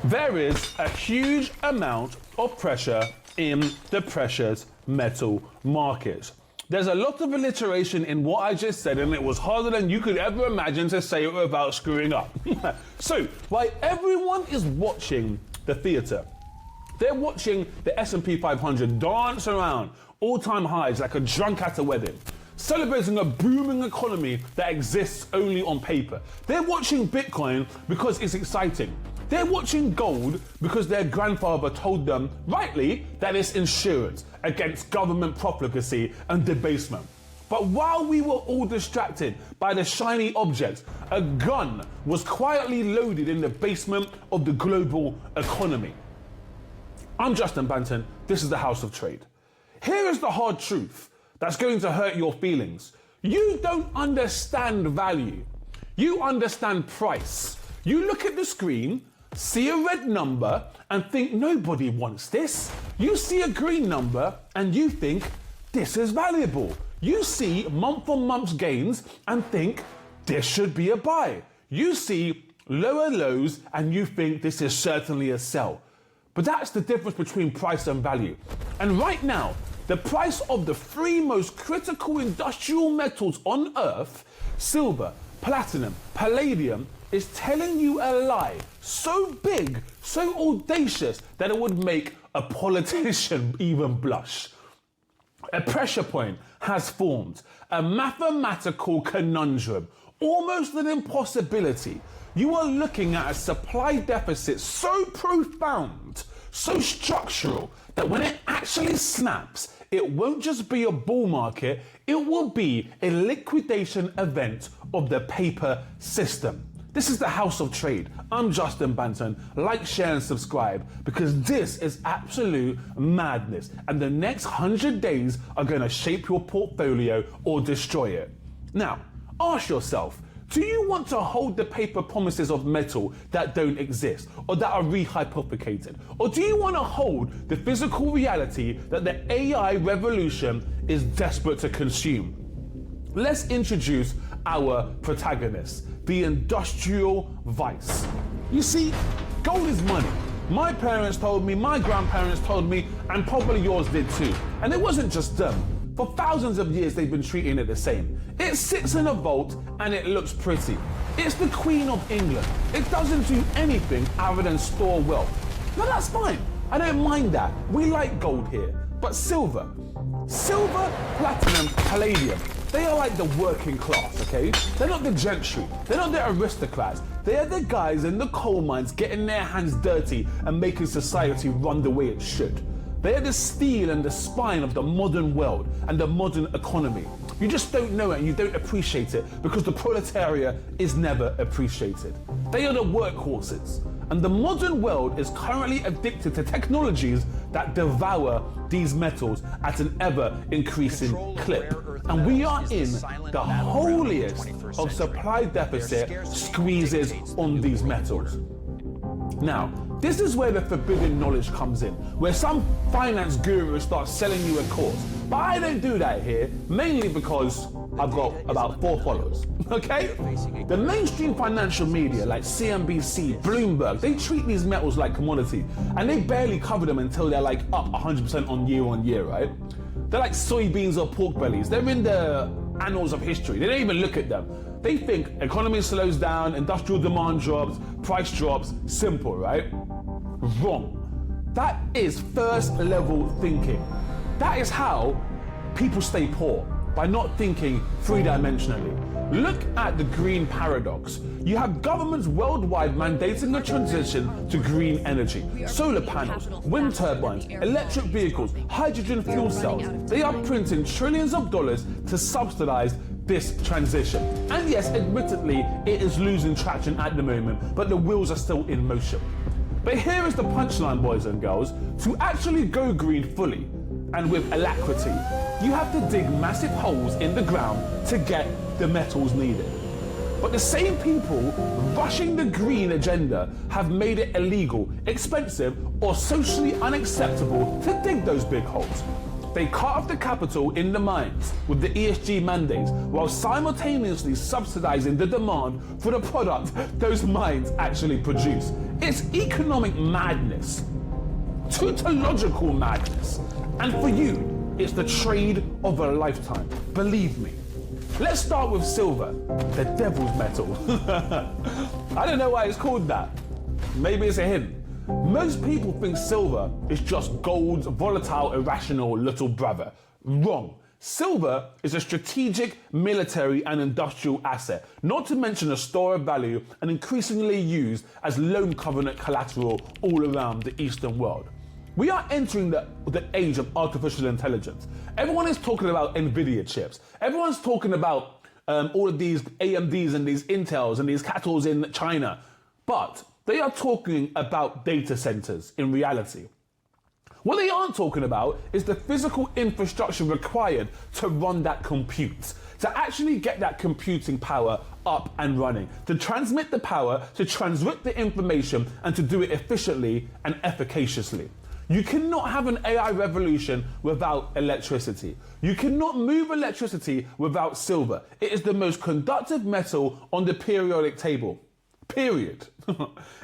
There is a huge amount of pressure in the precious metal markets. There's a lot of alliteration in what I just said, and it was harder than you could ever imagine to say it without screwing up. So, while everyone is watching the theatre, they're watching the S&P 500 dance around all-time highs like a drunk at a wedding, celebrating a booming economy that exists only on paper. They're watching Bitcoin because it's exciting. They're watching gold because their grandfather told them, rightly, that it's insurance against government profligacy and debasement. But while we were all distracted by the shiny objects, a gun was quietly loaded in the basement of the global economy. I'm Justin Banton, this is the House of Trade. Here is the hard truth that's going to hurt your feelings. You don't understand value. You understand price. You look at the screen, see a red number and think nobody wants this. You see a green number and you think this is valuable. You see month-on-month gains and think this should be a buy. You see lower lows and you think this is certainly a sell. But that's the difference between price and value. And right now, the price of the three most critical industrial metals on Earth, silver, platinum, palladium, is telling you a lie so big, so audacious that it would make a politician even blush. A pressure point has formed, a mathematical conundrum, almost an impossibility. You are looking at a supply deficit so profound, so structural, that when it actually snaps, it won't just be a bull market, it will be a liquidation event of the paper system. This is the House of Trade. I'm Justin Banton. Like, share and subscribe because this is absolute madness and the next 100 days are going to shape your portfolio or destroy it. Now, ask yourself, do you want to hold the paper promises of metal that don't exist or that are rehypothecated? Or do you want to hold the physical reality that the AI revolution is desperate to consume? Let's introduce our protagonist, the industrial vice. You see, gold is money. My parents told me, my grandparents told me, and probably yours did too. And it wasn't just them. For thousands of years, they've been treating it the same. It sits in a vault and it looks pretty. It's the Queen of England. It doesn't do anything other than store wealth. Now that's fine. I don't mind that. We like gold here. But silver, platinum, palladium, they are like the working class, okay? They're not the gentry. They're not the aristocrats. They are the guys in the coal mines getting their hands dirty and making society run the way it should. They are the steel and the spine of the modern world and the modern economy. You just don't know it and you don't appreciate it because the proletariat is never appreciated. They are the workhorses. And the modern world is currently addicted to technologies that devour these metals at an ever-increasing clip. And we are in the holiest of supply deficit squeezes on these metals. Now, this is where the forbidden knowledge comes in, where some finance guru starts selling you a course. But I don't do that here, mainly because I've got about 4 followers, okay? The mainstream financial media like CNBC, Bloomberg, they treat these metals like commodity, and they barely cover them until they're like up 100% on year, right? They're like soybeans or pork bellies. They're in the annals of history. They don't even look at them. They think economy slows down, industrial demand drops, price drops, simple, right? Wrong. That is first level thinking. That is how people stay poor, by not thinking three-dimensionally. Look at the green paradox. You have governments worldwide mandating a transition to green energy. Solar panels, wind turbines, electric vehicles, hydrogen fuel cells. They are printing trillions of dollars to subsidize this transition. And yes, admittedly, it is losing traction at the moment, but the wheels are still in motion. But here is the punchline, boys and girls. To actually go green fully, and with alacrity, you have to dig massive holes in the ground to get the metals needed. But the same people rushing the green agenda have made it illegal, expensive, or socially unacceptable to dig those big holes. They cut off the capital in the mines with the ESG mandates while simultaneously subsidizing the demand for the product those mines actually produce. It's economic madness, tautological madness. And for you, it's the trade of a lifetime. Believe me. Let's start with silver, the devil's metal. I don't know why it's called that. Maybe it's a hint. Most people think silver is just gold's volatile, irrational little brother. Wrong. Silver is a strategic, military and industrial asset, not to mention a store of value and increasingly used as loan covenant collateral all around the Eastern world. We are entering the age of artificial intelligence. Everyone is talking about NVIDIA chips. Everyone's talking about all of these AMDs and these Intels and these cattles in China. But they are talking about data centers in reality. What they aren't talking about is the physical infrastructure required to run that compute, to actually get that computing power up and running, to transmit the power, to transmit the information, and to do it efficiently and efficaciously. You cannot have an AI revolution without electricity. You cannot move electricity without silver. It is the most conductive metal on the periodic table. Period.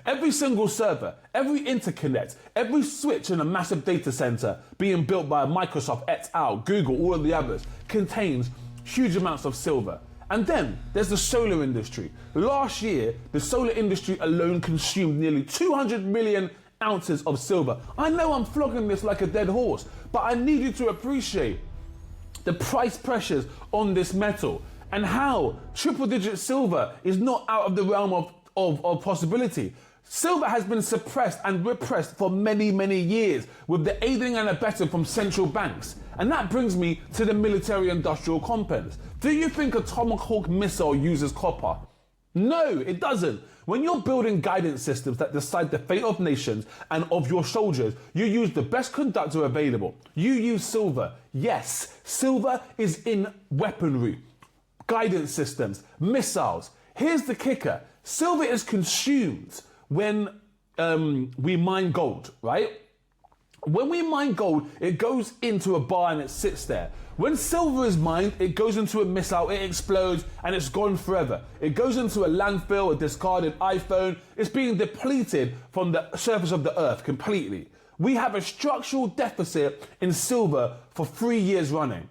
Every single server, every interconnect, every switch in a massive data center being built by Microsoft, et al., Google, all of the others, contains huge amounts of silver. And then there's the solar industry. Last year, the solar industry alone consumed nearly 200 million ounces of silver. I know I'm flogging this like a dead horse, but I need you to appreciate the price pressures on this metal and how triple-digit silver is not out of the realm of possibility. Silver has been suppressed and repressed for many, many years with the aiding and abetting from central banks. And that brings me to the military-industrial complex. Do you think a Tomahawk missile uses copper? No, it doesn't. When you're building guidance systems that decide the fate of nations and of your soldiers, you use the best conductor available. You use silver. Yes, silver is in weaponry, guidance systems, missiles. Here's the kicker. Silver is consumed when we mine gold, right? When we mine gold, it goes into a bar and it sits there. When silver is mined, it goes into a missile, it explodes, and it's gone forever. It goes into a landfill, a discarded iPhone. It's being depleted from the surface of the earth completely. We have a structural deficit in silver for 3 years running.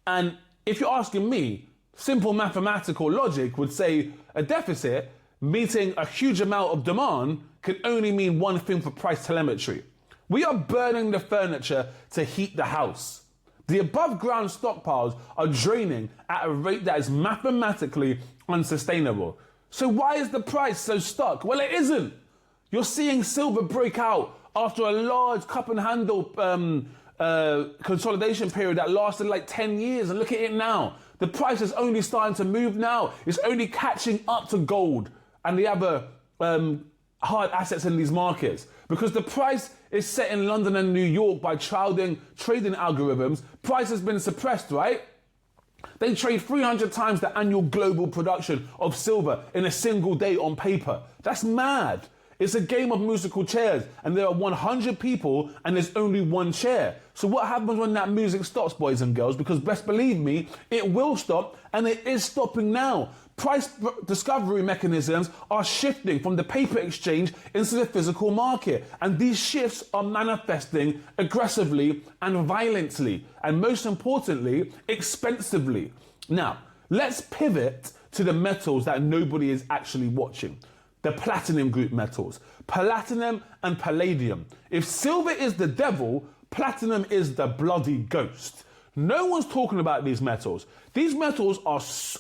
And if you're asking me, simple mathematical logic would say a deficit meeting a huge amount of demand can only mean one thing for price telemetry. We are burning the furniture to heat the house. The above ground stockpiles are draining at a rate that is mathematically unsustainable. So why is the price so stuck? Well, it isn't. You're seeing silver break out after a large cup and handle consolidation period that lasted like 10 years. And look at it now. The price is only starting to move now. It's only catching up to gold and the other hard assets in these markets. Because the price is set in London and New York by trading algorithms. Price has been suppressed, right? They trade 300 times the annual global production of silver in a single day on paper. That's mad. It's a game of musical chairs, and there are 100 people and there's only one chair. So what happens when that music stops, boys and girls? Because best believe me, it will stop, and it is stopping now. Price discovery mechanisms are shifting from the paper exchange into the physical market, and these shifts are manifesting aggressively and violently, and most importantly, expensively. Now, let's pivot to the metals that nobody is actually watching. The platinum group metals, platinum and palladium. If silver is the devil, platinum is the bloody ghost. No one's talking about these metals. These metals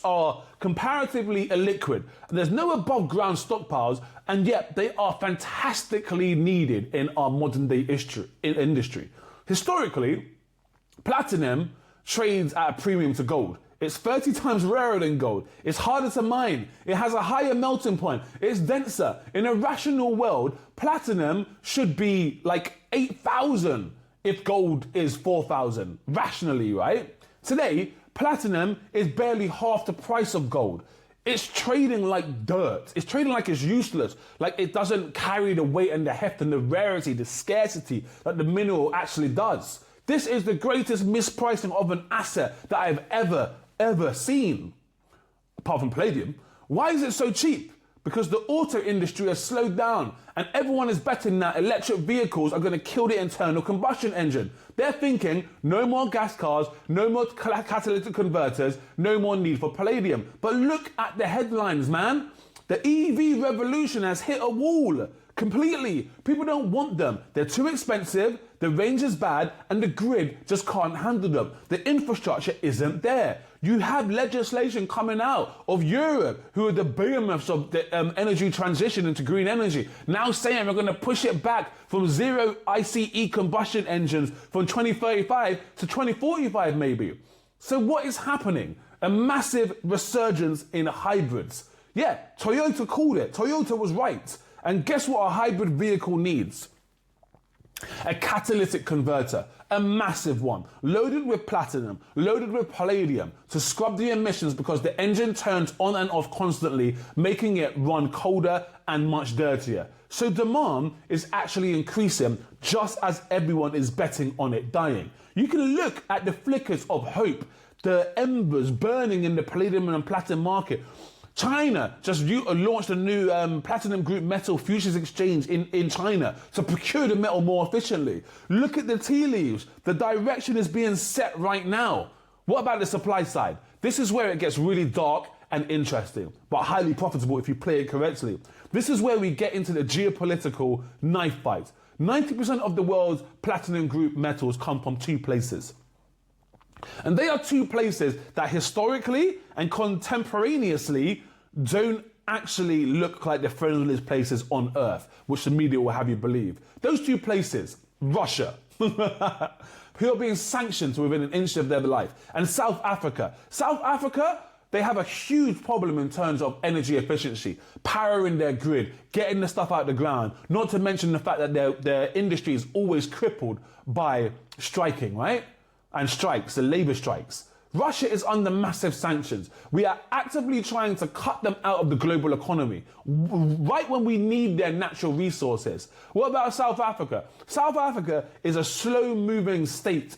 are comparatively illiquid. There's no above ground stockpiles, and yet they are fantastically needed in our modern day industry. Historically, platinum trades at a premium to gold. It's 30 times rarer than gold. It's harder to mine. It has a higher melting point. It's denser. In a rational world, platinum should be like 8,000 if gold is 4,000. Rationally, right? Today, platinum is barely half the price of gold. It's trading like dirt. It's trading like it's useless. Like it doesn't carry the weight and the heft and the rarity, the scarcity that the mineral actually does. This is the greatest mispricing of an asset that I've ever seen, apart from palladium. Why is it so cheap? because the auto industry has slowed down and everyone is betting that electric vehicles are going to kill the internal combustion engine. They're thinking no more gas cars, no more catalytic converters, no more need for palladium. But look at the headlines, man. The EV revolution has hit a wall completely. People don't want them. They're too expensive, the range is bad, and the grid just can't handle them. The infrastructure isn't there. You have legislation coming out of Europe, who are the behemoths of the energy transition into green energy, now saying we're going to push it back from zero ICE combustion engines from 2035 to 2045 maybe. So what is happening? A massive resurgence in hybrids. Yeah, Toyota called it. Toyota was right. And guess what a hybrid vehicle needs? A catalytic converter, a massive one, loaded with platinum, loaded with palladium to scrub the emissions because the engine turns on and off constantly, making it run colder and much dirtier. So demand is actually increasing just as everyone is betting on it dying. You can look at the flickers of hope, the embers burning in the palladium and platinum market. China just launched a new platinum group metal futures exchange in China to procure the metal more efficiently. Look at the tea leaves. The direction is being set right now. What about the supply side? This is where it gets really dark and interesting, but highly profitable if you play it correctly. This is where we get into the geopolitical knife fight. 90% of the world's platinum group metals come from two places. And they are two places that historically and contemporaneously don't actually look like the friendliest places on earth, which the media will have you believe. Those two places, Russia, who are being sanctioned to within an inch of their life, and South Africa. South Africa, they have a huge problem in terms of energy efficiency, powering their grid, getting the stuff out of the ground, not to mention the fact that their industry is always crippled by striking, right? And strikes, the labor strikes. Russia is under massive sanctions. We are actively trying to cut them out of the global economy, right when we need their natural resources. What about South Africa? South Africa is a slow-moving state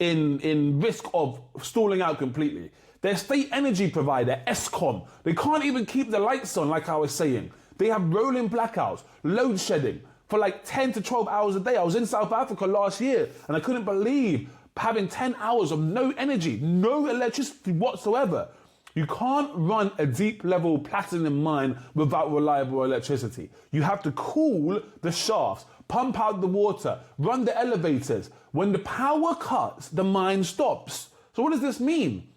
in risk of stalling out completely. Their state energy provider, Eskom, they can't even keep the lights on, like I was saying. They have rolling blackouts, load shedding for like 10 to 12 hours a day. I was in South Africa last year and I couldn't believe having 10 hours of no energy, no electricity whatsoever. You can't run a deep level platinum mine without reliable electricity. You have to cool the shafts, pump out the water, run the elevators. When the power cuts, the mine stops. So what does this mean?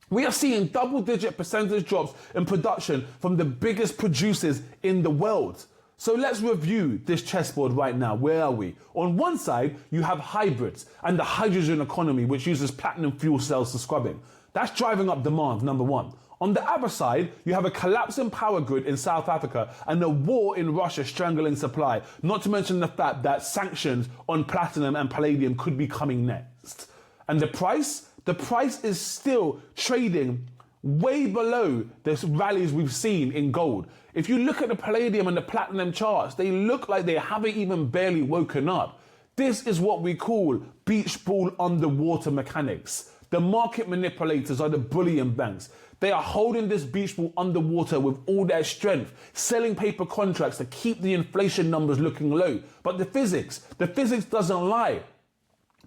We are seeing double-digit percentage drops in production from the biggest producers in the world. So let's review this chessboard right now. Where are we? On one side, you have hybrids and the hydrogen economy, which uses platinum fuel cells for scrubbing. That's driving up demand, number one. On the other side, you have a collapsing power grid in South Africa and a war in Russia strangling supply, not to mention the fact that sanctions on platinum and palladium could be coming next. And the price? The price is still trading way below the rallies we've seen in gold. If you look at the palladium and the platinum charts, they look like they haven't even barely woken up. This is what we call beach ball underwater mechanics. The market manipulators are the bullion banks. They are holding this beach ball underwater with all their strength, selling paper contracts to keep the inflation numbers looking low. But the physics doesn't lie.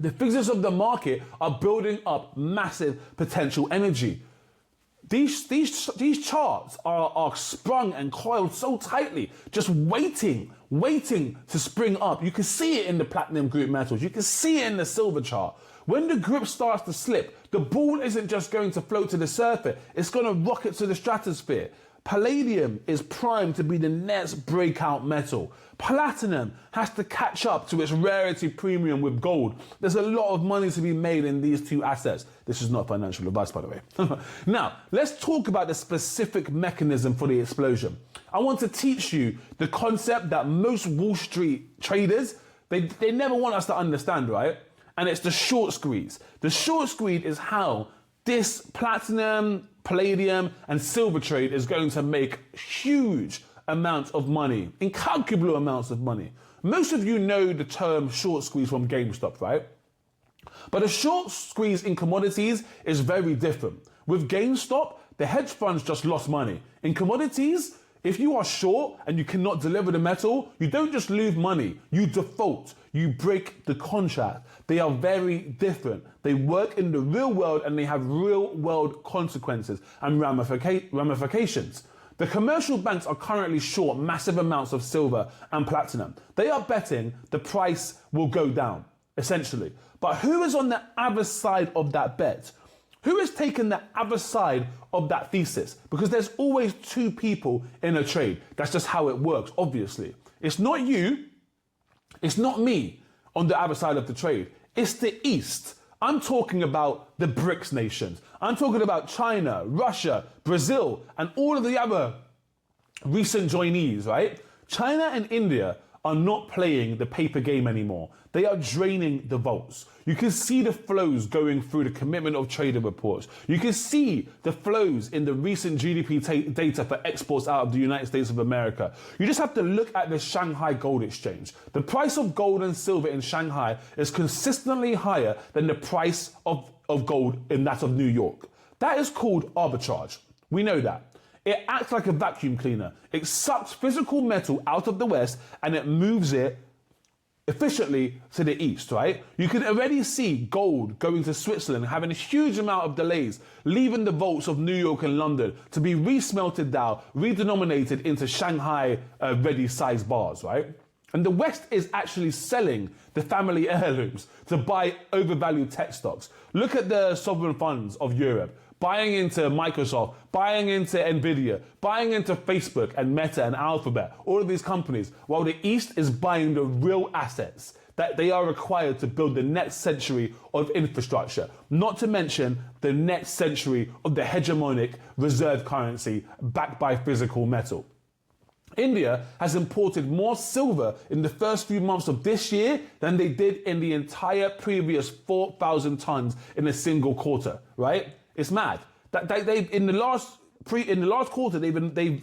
The physics of the market are building up massive potential energy. These charts are sprung and coiled so tightly, just waiting to spring up. You can see it in the platinum group metals. You can see it in the silver chart. When the grip starts to slip, the ball isn't just going to float to the surface. It's going to rocket to the stratosphere. Palladium is primed to be the next breakout metal. Platinum has to catch up to its rarity premium with gold. There's a lot of money to be made in these two assets. This is not financial advice, by the way. Now, let's talk about the specific mechanism for the explosion. I want to teach you the concept that most Wall Street traders, they never want us to understand, right? And it's the short squeeze. The short squeeze is how this platinum, palladium, and silver trade is going to make huge amounts of money, incalculable amounts of money. Most of you know the term short squeeze from GameStop, right? But a short squeeze in commodities is very different. With GameStop, the hedge funds just lost money. In commodities, If you are short and you cannot deliver the metal, you don't just lose money, you default, you break the contract. They are very different. They work in the real world and they have real world consequences and ramifications. The commercial banks are currently short massive amounts of silver and platinum. They are betting the price will go down, essentially. But who is on the other side of that bet? Who has taken the other side of that thesis? Because there's always two people in a trade. That's just how it works, obviously. It's not you, it's not me on the other side of the trade. It's the East. I'm talking about the BRICS nations. I'm talking about China, Russia, Brazil, and all of the other recent joinees, right? China and India are not playing the paper game anymore. They are draining the vaults. You can see the flows going through the commitment of trader reports. You can see the flows in the recent GDP data for exports out of the United States of America. You just have to look at the Shanghai Gold Exchange. The price of gold and silver in Shanghai is consistently higher than the price of gold in that of New York. That is called arbitrage. We know that. It acts like a vacuum cleaner. It sucks physical metal out of the West and it moves it efficiently to the East, right? You can already see gold going to Switzerland, having a huge amount of delays, leaving the vaults of New York and London to be resmelted down, redenominated into Shanghai ready size bars, right? And the West is actually selling the family heirlooms to buy overvalued tech stocks. Look at the sovereign funds of Europe, buying into Microsoft, buying into Nvidia, buying into Facebook and Meta and Alphabet, all of these companies, while the East is buying the real assets that they are required to build the next century of infrastructure, not to mention the next century of the hegemonic reserve currency backed by physical metal. India has imported more silver in the first few months of this year than they did in the entire previous 4,000 tons in a single quarter, right? It's mad. In the last quarter, they've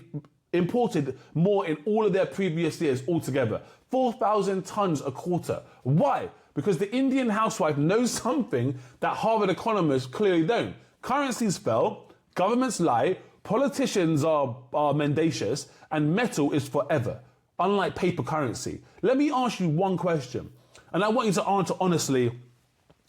imported more in all of their previous years altogether. 4,000 tons a quarter. Why? Because the Indian housewife knows something that Harvard economists clearly don't. Currencies fell, governments lie, politicians are mendacious, and metal is forever, unlike paper currency. Let me ask you one question, and I want you to answer honestly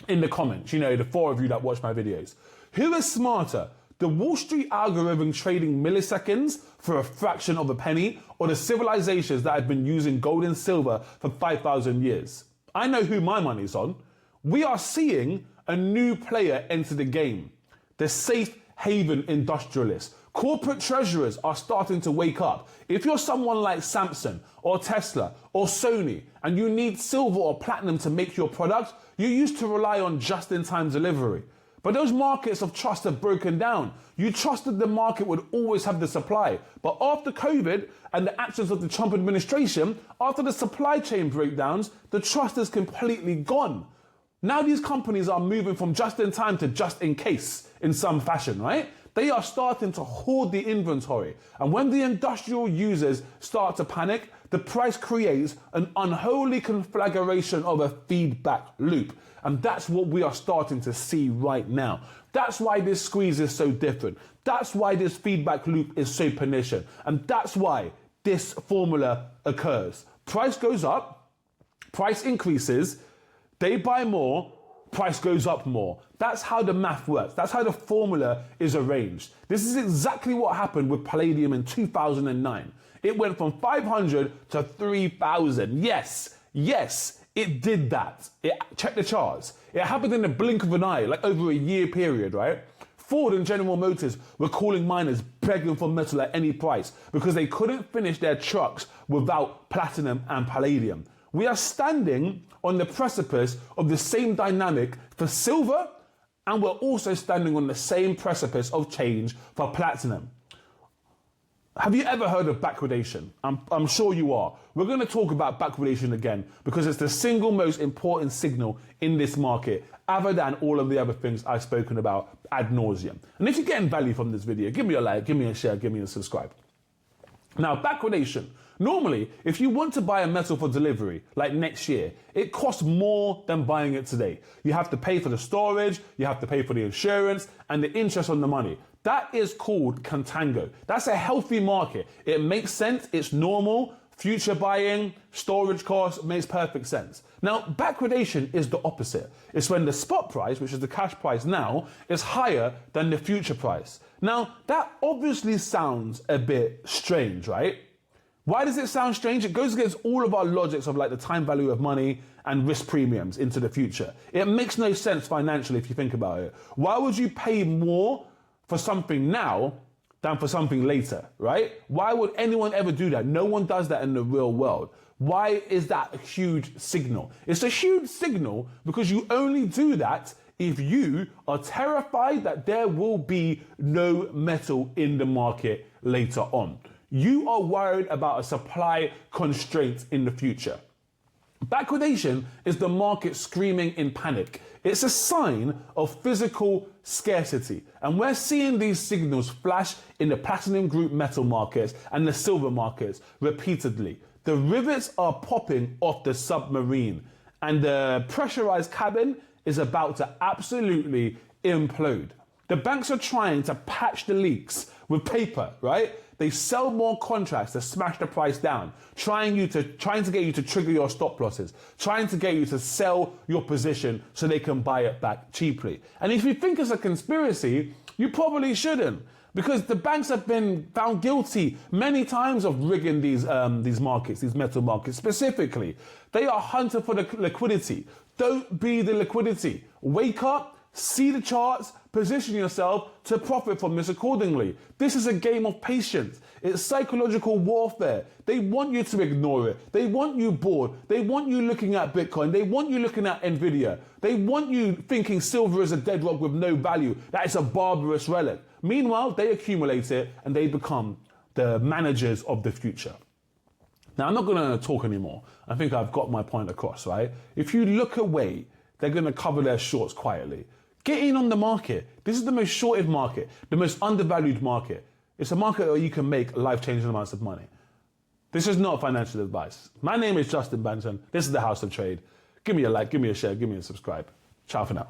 in the comments, the four of you that watch my videos. Who is smarter, the Wall Street algorithm trading milliseconds for a fraction of a penny, or the civilizations that have been using gold and silver for 5,000 years? I know who my money's on. We are seeing a new player enter the game, the safe haven industrialists. Corporate treasurers are starting to wake up. If you're someone like Samsung or Tesla or Sony and you need silver or platinum to make your product, you used to rely on just-in-time delivery. But those markets of trust have broken down. You trusted the market would always have the supply. But after COVID and the actions of the Trump administration, after the supply chain breakdowns, the trust is completely gone. Now these companies are moving from just in time to just in case in some fashion, right? They are starting to hoard the inventory. And when the industrial users start to panic, the price creates an unholy conflagration of a feedback loop. And that's what we are starting to see right now. That's why this squeeze is so different. That's why this feedback loop is so pernicious. And that's why this formula occurs. Price goes up, price increases, they buy more, price goes up more. That's how the math works. That's how the formula is arranged. This is exactly what happened with Palladium in 2009. It went from 500 to 3,000. Yes, it did that. Check the charts. It happened in the blink of an eye, like over a year period, right? Ford and General Motors were calling miners begging for metal at any price because they couldn't finish their trucks without platinum and palladium. We are standing on the precipice of the same dynamic for silver, and we're also standing on the same precipice of change for platinum. Have you ever heard of backwardation? I'm sure you are. We're going to talk about backwardation again because it's the single most important signal in this market, other than all of the other things I've spoken about ad nauseum. And if you're getting value from this video, give me a like, give me a share, give me a subscribe. Now, backwardation. Normally, if you want to buy a metal for delivery, like next year, it costs more than buying it today. You have to pay for the storage, you have to pay for the insurance, and the interest on the money. That is called contango. That's a healthy market. It makes sense, it's normal, future buying, storage costs, makes perfect sense. Now, backwardation is the opposite. It's when the spot price, which is the cash price now, is higher than the future price. Now, that obviously sounds a bit strange, right? Why does it sound strange? It goes against all of our logics of like the time value of money and risk premiums into the future. It makes no sense financially if you think about it. Why would you pay more for something now than for something later, right? Why would anyone ever do that? No one does that in the real world. Why is that a huge signal? It's a huge signal because you only do that if you are terrified that there will be no metal in the market later on. You are worried about a supply constraint in the future. Backwardation is the market screaming in panic. It's a sign of physical scarcity. And we're seeing these signals flash in the platinum group metal markets and the silver markets repeatedly. The rivets are popping off the submarine and the pressurized cabin is about to absolutely implode. The banks are trying to patch the leaks with paper, right? They sell more contracts to smash the price down, trying to get you to trigger your stop losses, trying to get you to sell your position so they can buy it back cheaply. And if you think it's a conspiracy, you probably shouldn't, because the banks have been found guilty many times of rigging these markets, these metal markets specifically. They are hunting for the liquidity. Don't be the liquidity. Wake up, see the charts, position yourself to profit from this accordingly. This is a game of patience. It's psychological warfare. They want you to ignore it. They want you bored. They want you looking at Bitcoin. They want you looking at Nvidia. They want you thinking silver is a dead rock with no value, that it's a barbarous relic. Meanwhile, they accumulate it and they become the managers of the future. Now, I'm not going to talk anymore. I think I've got my point across, right? If you look away, they're going to cover their shorts quietly. Get in on the market. This is the most shorted market, the most undervalued market. It's a market where you can make life-changing amounts of money. This is not financial advice. My name is Justin Banton. This is the House of Trade. Give me a like, give me a share, give me a subscribe. Ciao for now.